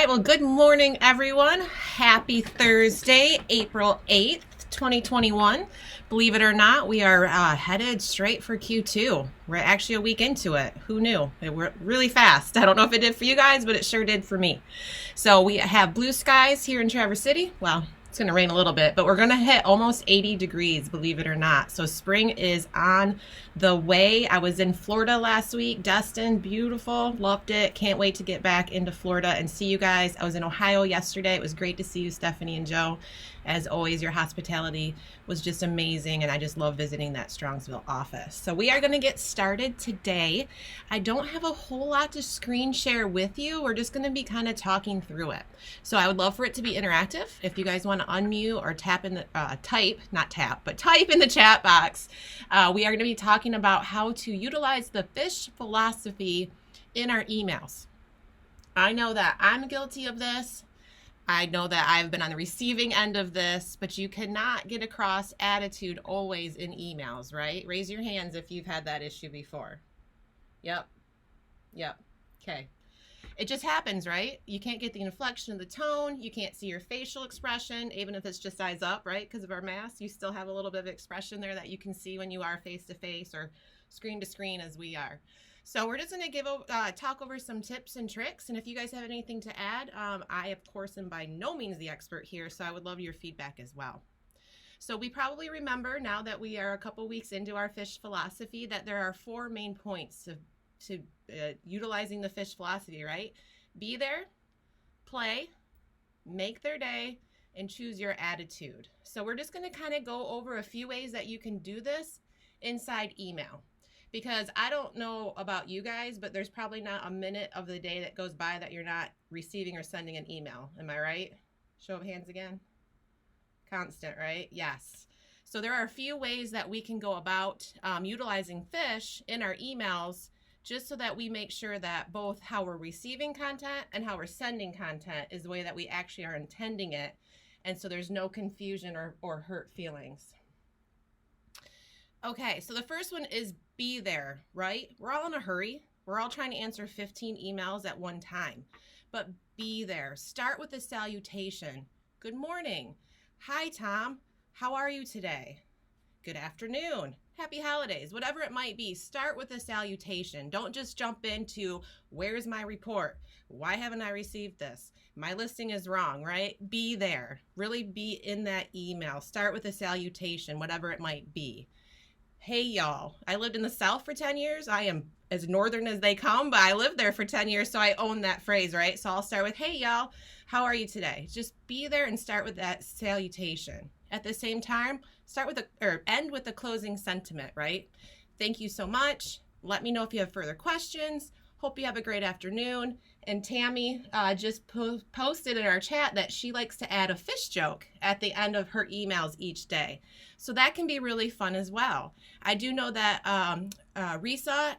right, well, good morning, everyone. Happy Thursday, April 8th, 2021. Believe it or not, we are headed straight for Q2. We're actually a week into it. Who knew? It went really fast. I don't know if it did for you guys, but it sure did for me. So we have blue skies here in Traverse City. Well, it's going to rain a little bit, but we're going to hit almost 80 degrees, believe it or not. So spring is on the way. I was in Florida last week. Destin, beautiful. Loved it. Can't wait to get back into Florida and see you guys. I was in Ohio yesterday. It was great to see you, Stephanie and Joe. As always, your hospitality was just amazing, and I just love visiting that Strongsville office. So we are going to get started today. I don't have a whole lot to screen share with you. We're just going to be kind of talking through it. So I would love for it to be interactive. If you guys want to unmute or type in the chat box. We are going to be talking about how to utilize the fish philosophy in our emails. I know that I'm guilty of this. I know that I've been on the receiving end of this, but you cannot get across attitude always in emails, right? Raise your hands if you've had that issue before. Yep. Okay. It just happens, right? You can't get the inflection of the tone. You can't see your facial expression, even if it's just eyes up, right? Because of our mask, you still have a little bit of expression there that you can see when you are face to face or screen to screen as we are. So we're just going to talk over some tips and tricks. And if you guys have anything to add, I, of course, am by no means the expert here, so I would love your feedback as well. So we probably remember now that we are a couple weeks into our fish philosophy that there are 4 main points to utilizing the fish philosophy, right? Be there, play, make their day, and choose your attitude. So we're just going to kind of go over a few ways that you can do this inside email. Because I don't know about you guys, but there's probably not a minute of the day that goes by that you're not receiving or sending an email. Am I right? Show of hands again. Constant, right? Yes. So there are a few ways that we can go about utilizing fish in our emails just so that we make sure that both how we're receiving content and how we're sending content is the way that we actually are intending it. And so there's no confusion or hurt feelings. Okay, so the first one is be there, right? We're all in a hurry. We're all trying to answer 15 emails at one time, but be there. Start with a salutation. Good morning. Hi, Tom. How are you today? Good afternoon. Happy holidays. Whatever it might be, start with a salutation. Don't just jump into, where's my report? Why haven't I received this? My listing is wrong, right? Be there. Really be in that email. Start with a salutation, whatever it might be. Hey, y'all. I lived in the South for 10 years. I am as northern as they come, but I lived there for 10 years, so I own that phrase, right? So I'll start with, hey, y'all. How are you today? Just be there and start with that salutation. At the same time, end with the closing sentiment, right? Thank you so much. Let me know if you have further questions. Hope you have a great afternoon. And Tammy just posted in our chat that she likes to add a fish joke at the end of her emails each day. So that can be really fun as well. I do know that Risa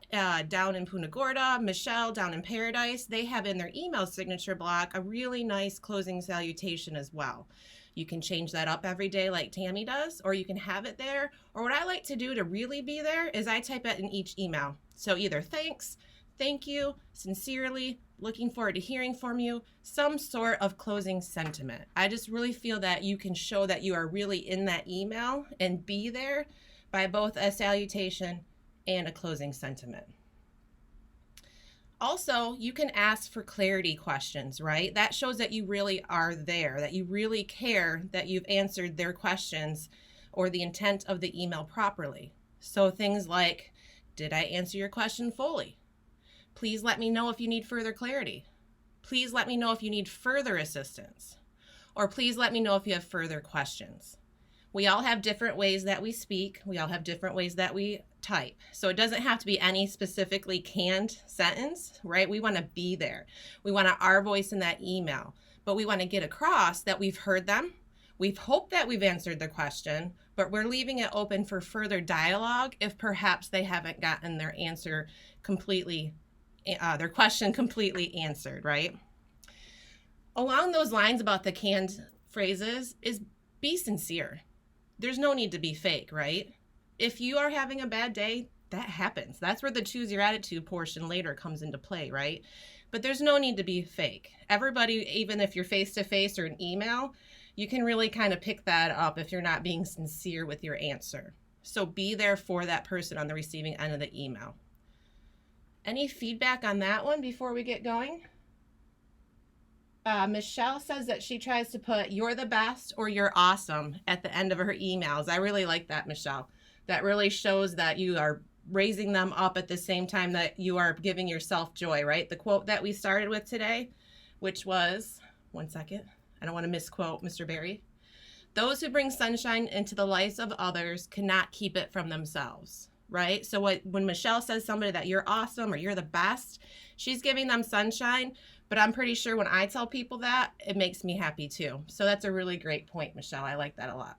down in Punta Gorda, Michelle down in Paradise, they have in their email signature block a really nice closing salutation as well. You can change that up every day like Tammy does, or you can have it there. Or what I like to do to really be there is I type it in each email. So either thanks, thank you, sincerely, looking forward to hearing from you, some sort of closing sentiment. I just really feel that you can show that you are really in that email and be there by both a salutation and a closing sentiment. Also, you can ask for clarity questions, right? That shows that you really are there, that you really care that you've answered their questions or the intent of the email properly. So things like, did I answer your question fully? Please let me know if you need further clarity. Please let me know if you need further assistance. Or please let me know if you have further questions. We all have different ways that we speak. We all have different ways that we type. So it doesn't have to be any specifically canned sentence, right? We want to be there. We want our voice in that email, but we want to get across that we've heard them. We've hoped that we've answered the question, but we're leaving it open for further dialogue if perhaps they haven't gotten their answer completely, their question completely answered, right? Along those lines about the canned phrases is be sincere. There's no need to be fake, right? If you are having a bad day, that happens. That's where the choose your attitude portion later comes into play, right? but there's no need to be fake. Everybody, even if you're face-to-face or an email, you can really kind of pick that up if you're not being sincere with your answer. So be there for that person on the receiving end of the email. Any feedback on that one before we get going? Michelle says that she tries to put "you're the best" or "you're awesome" at the end of her emails. I really like that, Michelle. That really shows that you are raising them up at the same time that you are giving yourself joy, right? The quote that we started with today, which was, one second, I don't want to misquote Mr. Barry. "Those who bring sunshine into the lives of others cannot keep it from themselves," right? So when Michelle says somebody that "you're awesome" or "you're the best," she's giving them sunshine, but I'm pretty sure when I tell people that, it makes me happy too. So that's a really great point, Michelle. I like that a lot.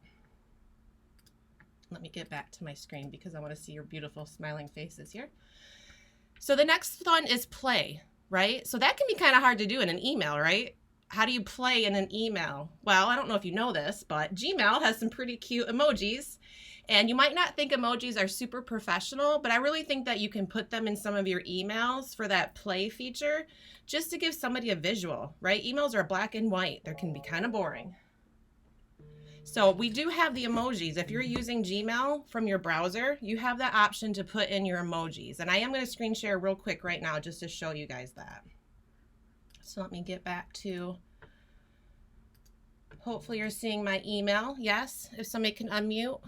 Let me get back to my screen because I want to see your beautiful smiling faces here. So the next one is play, right? So that can be kind of hard to do in an email, right? How do you play in an email? Well, I don't know if you know this, but Gmail has some pretty cute emojis. And you might not think emojis are super professional, but I really think that you can put them in some of your emails for that play feature just to give somebody a visual, right? Emails are black and white. They can be kind of boring. So we do have the emojis. If you're using Gmail from your browser, you have that option to put in your emojis. And I am going to screen share real quick right now just to show you guys that. So let me get back to, hopefully you're seeing my email. Yes, if somebody can unmute.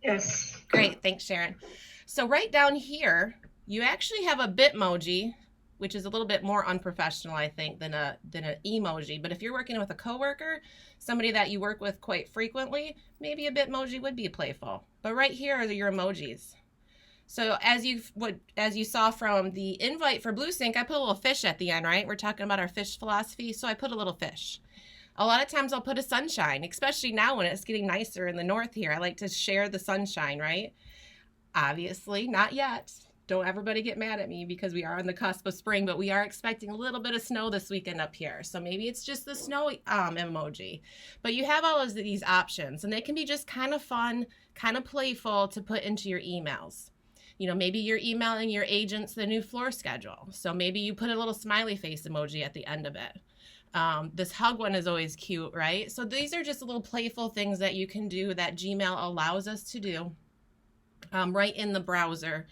Yes. Great, thanks Sharon. So right down here, you actually have a Bitmoji, which is a little bit more unprofessional, I think, than an emoji. But if you're working with a coworker, somebody that you work with quite frequently, maybe a Bitmoji would be playful. But right here are your emojis. So as you saw from the invite for BlueSync, I put a little fish at the end, right? We're talking about our fish philosophy, so I put a little fish. A lot of times I'll put a sunshine, especially now when it's getting nicer in the north here. I like to share the sunshine, right? Obviously, not yet. Don't everybody get mad at me because we are on the cusp of spring, but we are expecting a little bit of snow this weekend up here. So maybe it's just the snow emoji. But you have all of these options, and they can be just kind of fun, kind of playful to put into your emails. You know, maybe you're emailing your agents the new floor schedule. So maybe you put a little smiley face emoji at the end of it. This hug one is always cute, right? So these are just little playful things that you can do that Gmail allows us to do right in the browser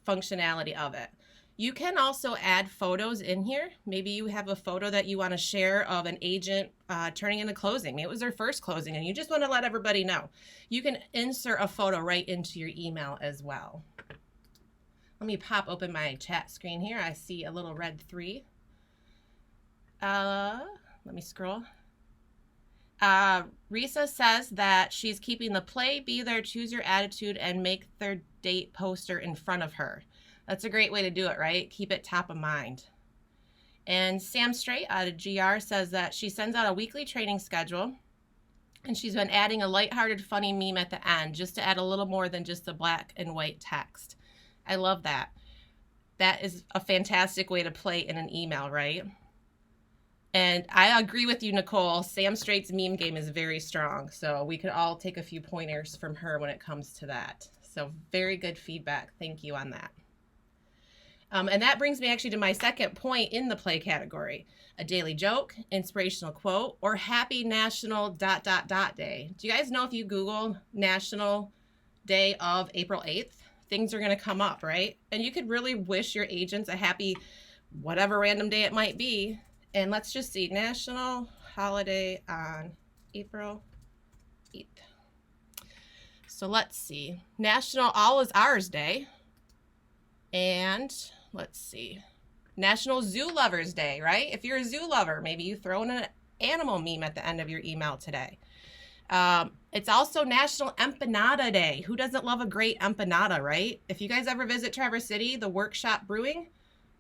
functionality of it. You can also add photos in here. Maybe you have a photo that you want to share of an agent turning in a closing. Maybe it was their first closing and you just want to let everybody know. You can insert a photo right into your email as well. Let me pop open my chat screen here. I see a little red 3. Let me scroll. Risa says that she's keeping the play, be there, choose your attitude, and make their date poster in front of her. That's a great way to do it, right? Keep it top of mind. And Sam Straight out of GR says that she sends out a weekly training schedule, and she's been adding a lighthearted, funny meme at the end just to add a little more than just the black and white text. I love that. That is a fantastic way to play in an email, right? And I agree with you, Nicole. Sam Straight's meme game is very strong. So we could all take a few pointers from her when it comes to that. So very good feedback. Thank you on that. And that brings me actually to my second point in the play category. A daily joke, inspirational quote, or happy national ... day. Do you guys know if you Google National Day of April 8th, things are going to come up, right? And you could really wish your agents a happy whatever random day it might be. And let's just see, national holiday on April 8th. So let's see, National All Is Ours Day. And let's see, National Zoo Lovers Day, right? If you're a zoo lover, maybe you throw in an animal meme at the end of your email today. It's also National Empanada Day. Who doesn't love a great empanada, right? If you guys ever visit Traverse City, the Workshop Brewing,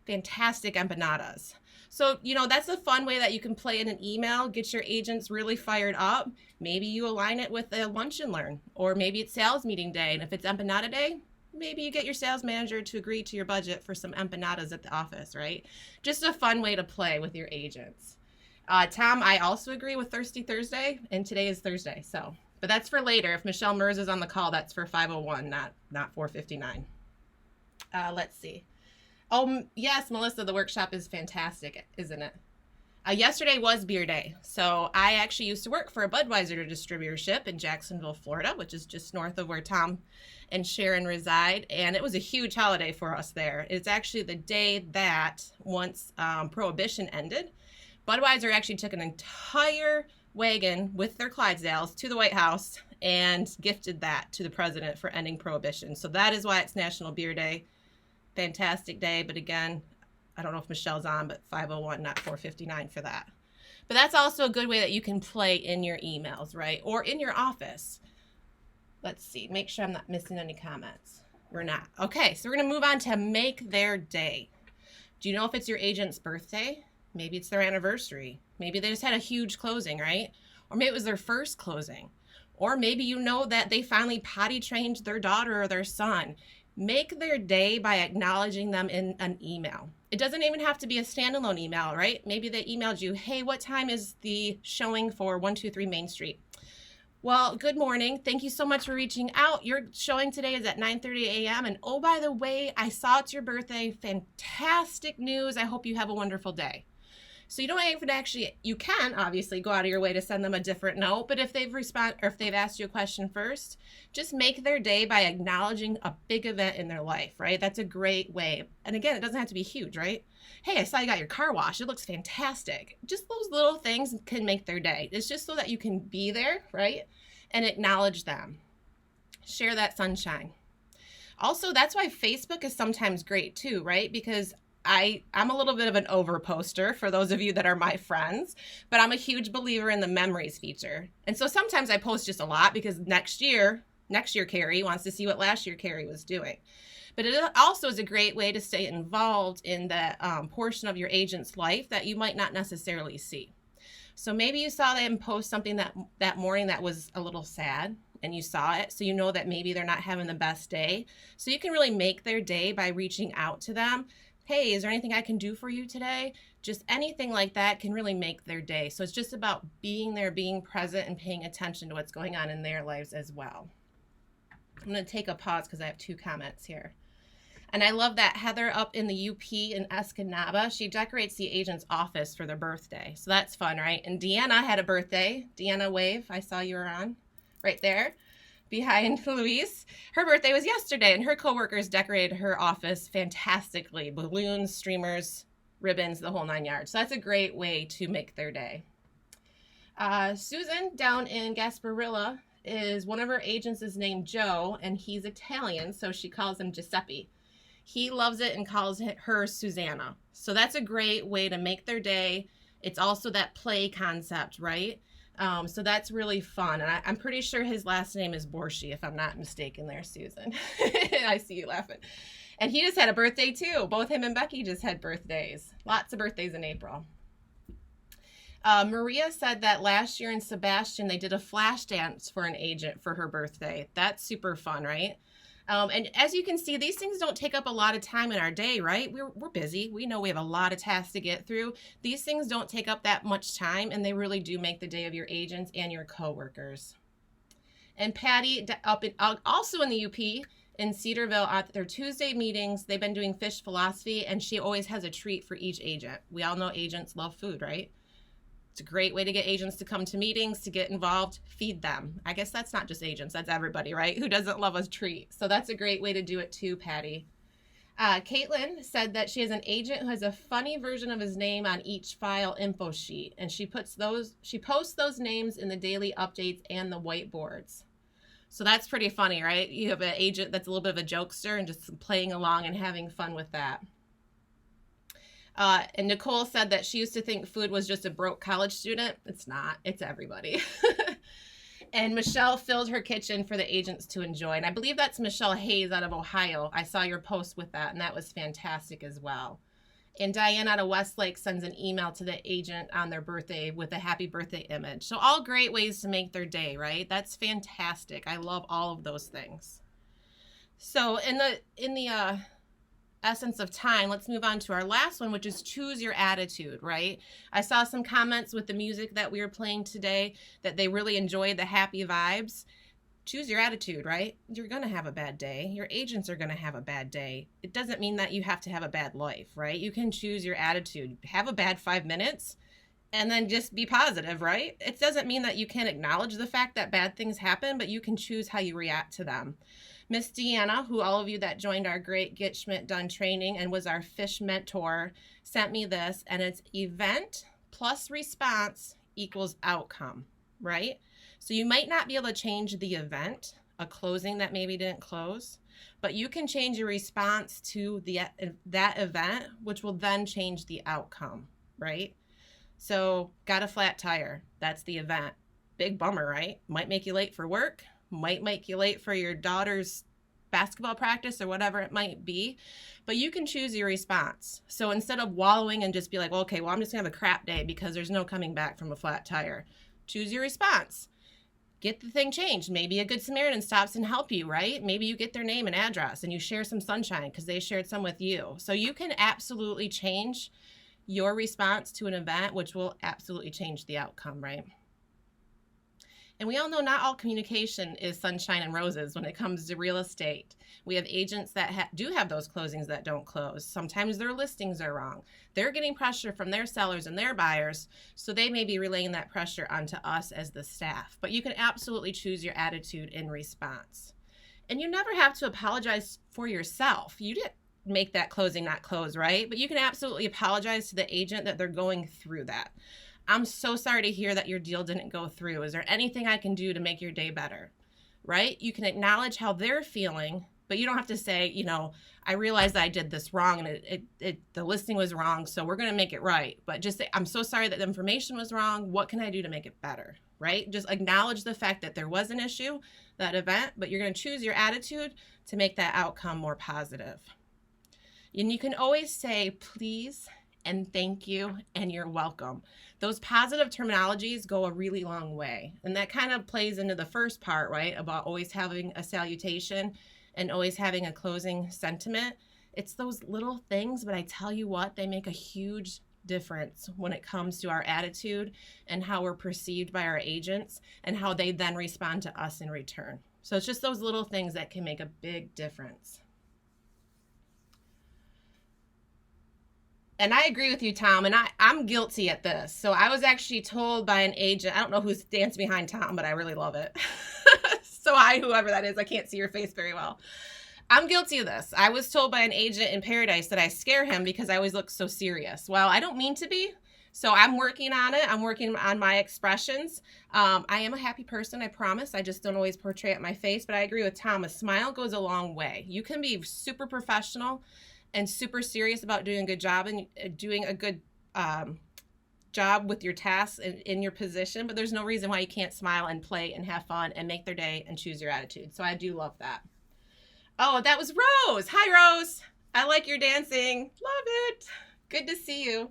fantastic empanadas. So, you know, that's a fun way that you can play in an email, get your agents really fired up. Maybe you align it with a lunch and learn, or maybe it's sales meeting day. And if it's empanada day, maybe you get your sales manager to agree to your budget for some empanadas at the office, right? Just a fun way to play with your agents. Tom, I also agree with Thirsty Thursday, and today is Thursday. So, but that's for later. If Michelle Mers is on the call, that's for 5:01, not 4:59. Let's see. Oh, yes, Melissa, the workshop is fantastic, isn't it? Yesterday was beer day. So I actually used to work for a Budweiser distributorship in Jacksonville, Florida, which is just north of where Tom and Sharon reside. And it was a huge holiday for us there. It's actually the day that once Prohibition ended, Budweiser actually took an entire wagon with their Clydesdales to the White House and gifted that to the president for ending Prohibition. So that is why it's National Beer Day. Fantastic day. But again, I don't know if Michelle's on, but 501, not 459 for that. But that's also a good way that you can play in your emails, right? Or in your office. Let's see. Make sure I'm not missing any comments. We're not. Okay, so we're going to move on to make their day. Do you know if it's your agent's birthday? Maybe it's their anniversary. Maybe they just had a huge closing, right? Or maybe it was their first closing. Or maybe you know that they finally potty trained their daughter or their son. Make their day by acknowledging them in an email. It doesn't even have to be a standalone email, right? Maybe they emailed you, hey, what time is the showing for 123 Main Street? Well, good morning. Thank you so much for reaching out. Your showing today is at 9:30 a.m. And oh, by the way, I saw it's your birthday. Fantastic news. I hope you have a wonderful day. So you don't even actually, you can obviously go out of your way to send them a different note, but if they've asked you a question first, just make their day by acknowledging a big event in their life, right? That's a great way. And again, it doesn't have to be huge, right? Hey, I saw you got your car washed. It looks fantastic. Just those little things can make their day. It's just so that you can be there, right? And acknowledge them. Share that sunshine. Also, that's why Facebook is sometimes great too, right? Because I'm a little bit of an over poster for those of you that are my friends, but I'm a huge believer in the memories feature. And so sometimes I post just a lot because next year Carrie wants to see what last year Carrie was doing. But it also is a great way to stay involved in the portion of your agent's life that you might not necessarily see. So maybe you saw them post something that morning that was a little sad and you saw it. So you know that maybe they're not having the best day. So you can really make their day by reaching out to them. Hey, is there anything I can do for you today? Just anything like that can really make their day. So it's just about being there, being present, and paying attention to what's going on in their lives as well. I'm going to take a pause because I have 2 comments here. And I love that Heather up in the UP in Escanaba, she decorates the agent's office for their birthday. So that's fun, right? And Deanna had a birthday. Deanna, wave. I saw you were on right there behind Louise. Her birthday was yesterday, and her coworkers decorated her office fantastically. Balloons, streamers, ribbons, the whole 9 yards. So that's a great way to make their day. Susan down in Gasparilla is one of her agents is named Joe, and he's Italian, so she calls him Giuseppe. He loves it and calls her Susanna. So that's a great way to make their day. It's also that play concept, right? So that's really fun. And I'm pretty sure his last name is Borshi, if I'm not mistaken there, Susan. I see you laughing. And he just had a birthday too. Both him and Becky just had birthdays. Lots of birthdays in April. Maria said that last year in Sebastian, they did a flash dance for an agent for her birthday. That's super fun, right? And as you can see, these things don't take up a lot of time in our day, right? We're busy. We know we have a lot of tasks to get through. These things don't take up that much time, and they really do make the day of your agents and your coworkers. And Patty, also in the UP in Cedarville, at their Tuesday meetings, they've been doing fish philosophy, and she always has a treat for each agent. We all know agents love food, right? It's a great way to get agents to come to meetings, to get involved, feed them. I guess that's not just agents, that's everybody, right? Who doesn't love a treat? So that's a great way to do it too, Patty. Caitlin said that she has an agent who has a funny version of his name on each file info sheet, and she posts those names in the daily updates and the whiteboards. So that's pretty funny, right? You have an agent that's a little bit of a jokester and just playing along and having fun with that. And Nicole said that she used to think food was just a broke college student. It's not. It's everybody. And Michelle filled her kitchen for the agents to enjoy. And I believe that's Michelle Hayes out of Ohio. I saw your post with that, and that was fantastic as well. And Diane out of Westlake sends an email to the agent on their birthday with a happy birthday image. So all great ways to make their day, right? That's fantastic. I love all of those things. So in the essence of time, let's move on to our last one, which is choose your attitude, right? I saw some comments with the music that we were playing today that they really enjoyed the happy vibes. choose your attitude, right? You're going to have a bad day. Your agents are going to have a bad day. It doesn't mean that you have to have a bad life, right? You can choose your attitude. Have a bad 5 minutes and then just be positive, right? It doesn't mean that you can't acknowledge the fact that bad things happen, but you can choose how you react to them. Miss Deanna, who all of you that joined our great Get Schmidt Done training and was our fish mentor, sent me this, and it's event plus response equals outcome, right? So you might not be able to change the event, a closing that maybe didn't close, but you can change your response to that event, which will then change the outcome, right? So got a flat tire, that's the event. Big bummer, right? Might make you late for work, might make you late for your daughter's basketball practice or whatever it might be, but you can choose your response. So instead of wallowing and just be like, well, okay, well, I'm just gonna have a crap day because there's no coming back from a flat tire. Choose your response. Get the thing changed. Maybe a good Samaritan stops and help you, right? Maybe you get their name and address and you share some sunshine because they shared some with you. So you can absolutely change your response to an event, which will absolutely change the outcome, right? And we all know not all communication is sunshine and roses when it comes to real estate. We have agents that do have those closings that don't close. Sometimes their listings are wrong. They're getting pressure from their sellers and their buyers, so they may be relaying that pressure onto us as the staff. But you can absolutely choose your attitude in response. And you never have to apologize for yourself. You didn't make that closing not close, right? But you can absolutely apologize to the agent that they're going through that. I'm so sorry to hear that your deal didn't go through. Is there anything I can do to make your day better? Right? You can acknowledge how they're feeling, but you don't have to say, you know, I realized that I did this wrong and the listing was wrong, so we're going to make it right. But just say, I'm so sorry that the information was wrong. What can I do to make it better? Right? Just acknowledge the fact that there was an issue, that event, but you're going to choose your attitude to make that outcome more positive. And you can always say, please, and thank you, and you're welcome. Those positive terminologies go a really long way. And that kind of plays into the first part, right? About always having a salutation and always having a closing sentiment. It's those little things, but I tell you what, they make a huge difference when it comes to our attitude and how we're perceived by our agents and how they then respond to us in return. So it's just those little things that can make a big difference. And I agree with you, Tom, and I'm guilty at this. So I was actually told by an agent, I don't know who's dancing behind Tom, but I really love it. So hi, whoever that is, I can't see your face very well. I'm guilty of this. I was told by an agent in Paradise that I scare him because I always look so serious. Well, I don't mean to be. So I'm working on it. I'm working on my expressions. I am a happy person, I promise. I just don't always portray it in my face, but I agree with Tom. A smile goes a long way. You can be super professional and super serious about doing a good job and doing a good job with your tasks and in your position, but there's no reason why you can't smile and play and have fun and make their day and choose your attitude. So I do love that. Oh, that was Rose. Hi, Rose. I like your dancing. Love it. Good to see you.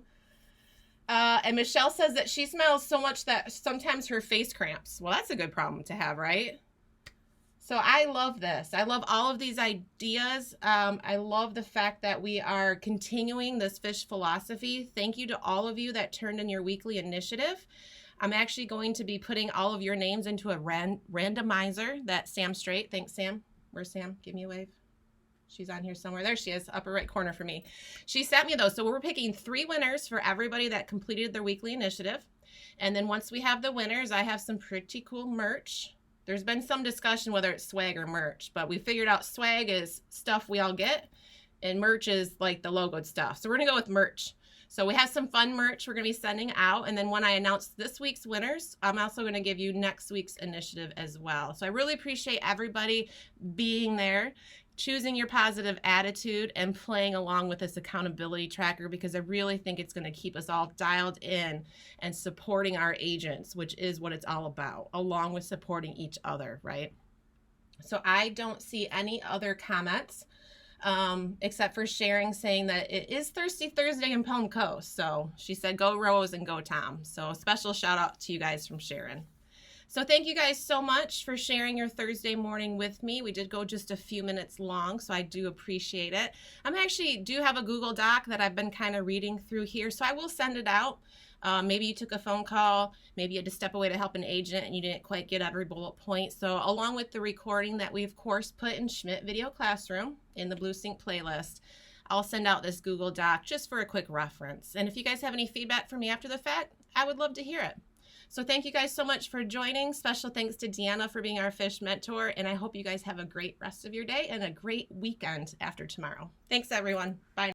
And Michelle says that she smiles so much that sometimes her face cramps. Well, that's a good problem to have, right? So I love this. I love all of these ideas. I love the fact that we are continuing this fish philosophy. Thank you to all of you that turned in your weekly initiative. I'm actually going to be putting all of your names into a randomizer that Sam Straight. Thanks, Sam. Where's Sam? Give me a wave. She's on here somewhere. There she is, upper right corner for me. She sent me those. So we're picking 3 winners for everybody that completed their weekly initiative. And then once we have the winners, I have some pretty cool merch. There's been some discussion whether it's swag or merch, but we figured out swag is stuff we all get, and merch is like the logoed stuff. So we're going to go with merch. So we have some fun merch we're going to be sending out, and then when I announce this week's winners, I'm also going to give you next week's initiative as well. So I really appreciate everybody being there, choosing your positive attitude, and playing along with this accountability tracker, because I really think it's going to keep us all dialed in and supporting our agents, which is what it's all about, along with supporting each other, right? So I don't see any other comments except for Sharon saying that it is Thirsty Thursday in Palm Coast. So she said, go Rose and go Tom. So a special shout out to you guys from Sharon. So thank you guys so much for sharing your Thursday morning with me. We did go just a few minutes long, so I do appreciate it. I'm actually do have a Google Doc that I've been kind of reading through here, so I will send it out Maybe you took a phone call, maybe you had to step away to help an agent and you didn't quite get every bullet point. So along with the recording that we of course put in Schmidt Video Classroom in the BlueSync playlist, I'll send out this Google Doc just for a quick reference. And if you guys have any feedback for me after the fact, I would love to hear it. So thank you guys so much for joining. Special thanks to Deanna for being our fish mentor. And I hope you guys have a great rest of your day and a great weekend after tomorrow. Thanks, everyone. Bye.